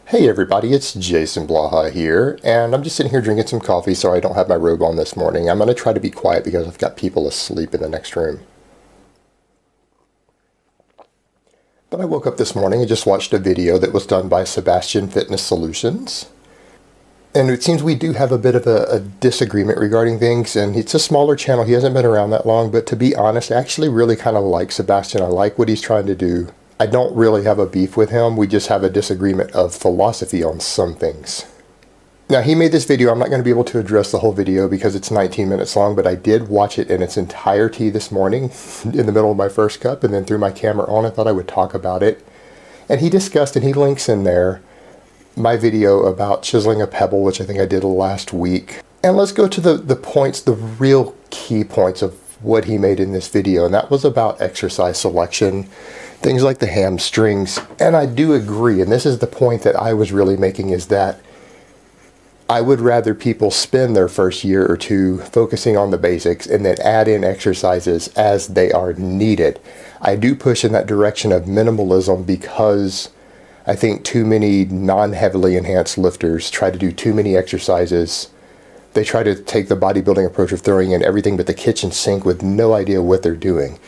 Hey everybody, it's Jason Blaha here, and I'm just sitting here drinking some coffee so I don't have my robe on this morning. I'm going to try to be quiet because I've got people asleep in the next room. But I woke up this morning and just watched a video that was done by Sebastian Fitness Solutions. And it seems we do have a bit of a disagreement regarding things, and it's a smaller channel. He hasn't been around that long, but to be honest, I actually really kind of like Sebastian. I like what he's trying to do. I don't really have a beef with him. We just have a disagreement of philosophy on some things. Now, he made this video. I'm not going to be able to address the whole video because it's 19 minutes long, but I did watch it in its entirety this morning in the middle of my first cup and then threw my camera on. I thought I would talk about it. And he discussed, and he links in there, my video about chiseling a pebble, which I think I did last week. And let's go to the points, the real key points of what he made in this video, and that was about exercise selection, things like the hamstrings. And I do agree, and this is the point that I was really making, is that I would rather people spend their first year or two focusing on the basics and then add in exercises as they are needed. I do push in that direction of minimalism because I think too many non-heavily enhanced lifters try to do too many exercises. They try to take the bodybuilding approach of throwing in everything but the kitchen sink with no idea what they're doing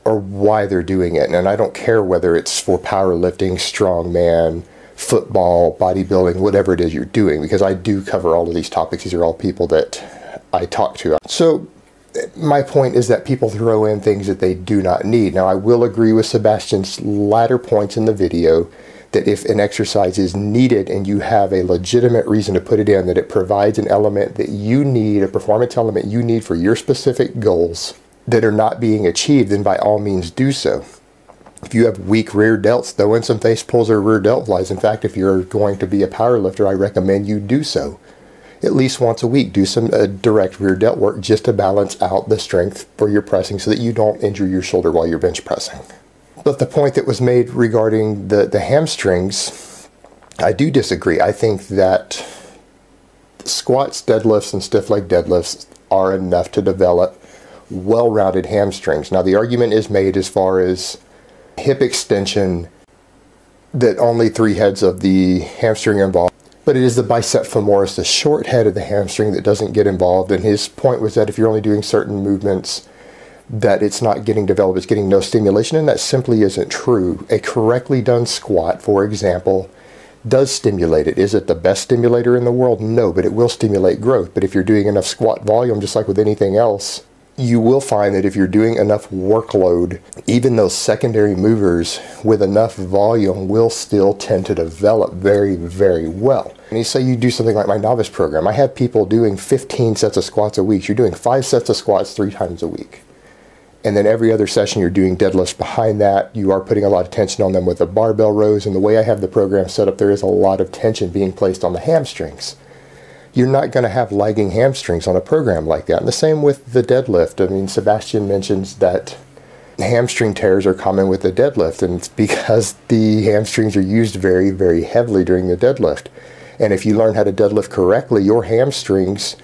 or why they're doing it. And I don't care whether it's for powerlifting, strongman, football, bodybuilding, whatever it is you're doing, because I do cover all of these topics. These are all people that I talk to. So my point is that people throw in things that they do not need. Now, I will agree with Sebastian's latter points in the video that if an exercise is needed and you have a legitimate reason to put it in, that it provides an element that you need, a performance element you need for your specific goals that are not being achieved, then by all means do so. If you have weak rear delts, throw in some face pulls or rear delt flies. In fact, if you're going to be a power lifter, I recommend you do so. At least once a week, do some direct rear delt work just to balance out the strength for your pressing so that you don't injure your shoulder while you're bench pressing. But the point that was made regarding the hamstrings, I do disagree. I think that squats, deadlifts, and stiff leg deadlifts are enough to develop well-rounded hamstrings. Now, the argument is made as far as hip extension that only 3 heads of the hamstring are involved, but it is the bicep femoris, the short head of the hamstring, that doesn't get involved. And his point was that if you're only doing certain movements, that it's not getting developed, it's getting no stimulation, and that simply isn't true. A correctly done squat, for example, does stimulate it. Is it the best stimulator in the world? No, but it will stimulate growth. But if you're doing enough squat volume, just like with anything else, you will find that if you're doing enough workload, even those secondary movers with enough volume will still tend to develop very, very well. And you say you do something like my novice program. I have people doing 15 sets of squats a week. You're doing 5 sets of squats 3 times a week. And then every other session you're doing deadlifts behind that. You are putting a lot of tension on them with the barbell rows. And the way I have the program set up, there is a lot of tension being placed on the hamstrings. You're not going to have lagging hamstrings on a program like that. And the same with the deadlift. I mean, Sebastian mentions that hamstring tears are common with the deadlift, and it's because the hamstrings are used very, very heavily during the deadlift. And if you learn how to deadlift correctly, your hamstrings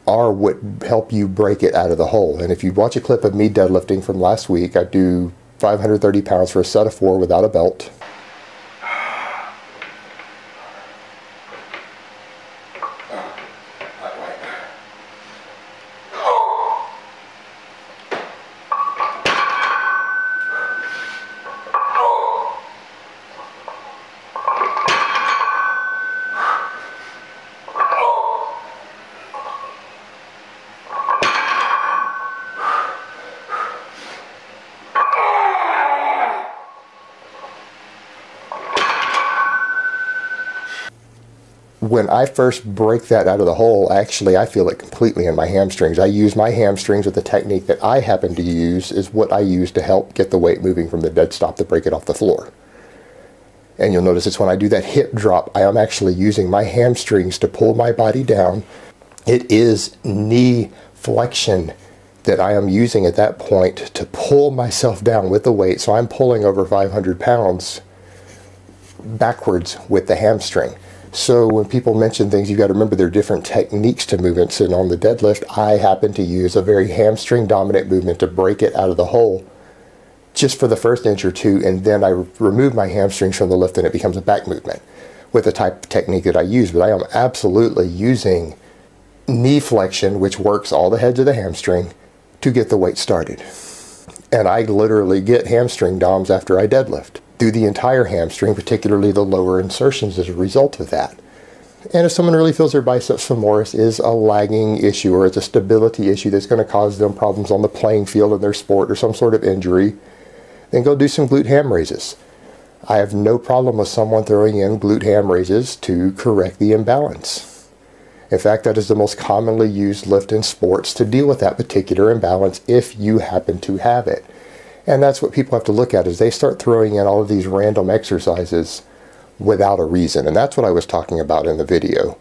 are what help you break it out of the hole. And if you watch a clip of me deadlifting from last week, I do 530 pounds for a set of 4 without a belt. When I first break that out of the hole, actually I feel it completely in my hamstrings. I use my hamstrings with the technique that I happen to use is what I use to help get the weight moving from the dead stop to break it off the floor. And you'll notice it's when I do that hip drop, I am actually using my hamstrings to pull my body down. It is knee flexion that I am using at that point to pull myself down with the weight. So I'm pulling over 500 pounds backwards with the hamstring. So when people mention things, you've got to remember there are different techniques to movements. And on the deadlift, I happen to use a very hamstring dominant movement to break it out of the hole just for the first inch or two, and then I remove my hamstrings from the lift and it becomes a back movement with the type of technique that I use. But I am absolutely using knee flexion, which works all the heads of the hamstring, to get the weight started. And I literally get hamstring DOMs after I deadlift, through the entire hamstring, particularly the lower insertions as a result of that. And if someone really feels their biceps femoris is a lagging issue, or it's a stability issue that's going to cause them problems on the playing field in their sport or some sort of injury, then go do some glute ham raises. I have no problem with someone throwing in glute ham raises to correct the imbalance. In fact, that is the most commonly used lift in sports to deal with that particular imbalance if you happen to have it. And that's what people have to look at, is they start throwing in all of these random exercises without a reason. And that's what I was talking about in the video.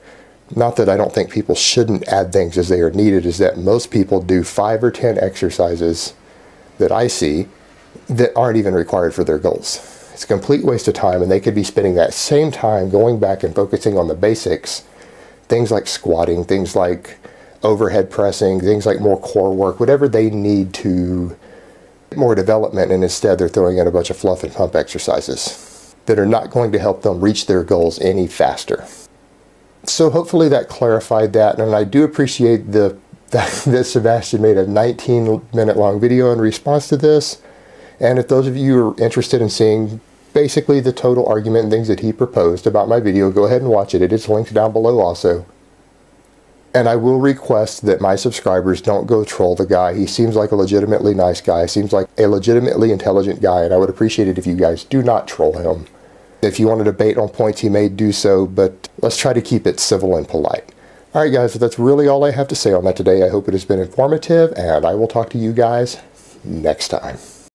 Not that I don't think people shouldn't add things as they are needed, is that most people do 5 or 10 exercises that I see that aren't even required for their goals. It's a complete waste of time, and they could be spending that same time going back and focusing on the basics. Things like squatting, things like overhead pressing, things like more core work, whatever they need to get more development, and instead they're throwing in a bunch of fluff and pump exercises that are not going to help them reach their goals any faster. So hopefully that clarified that, and I do appreciate that Sebastian made a 19-minute long video in response to this. And if those of you are interested in seeing basically the total argument and things that he proposed about my video, go ahead and watch it. It is linked down below also. And I will request that my subscribers don't go troll the guy. He seems like a legitimately nice guy, seems like a legitimately intelligent guy, and I would appreciate it if you guys do not troll him. If you want to debate on points, he may do so, but let's try to keep it civil and polite. Alright guys, so that's really all I have to say on that today. I hope it has been informative, and I will talk to you guys next time.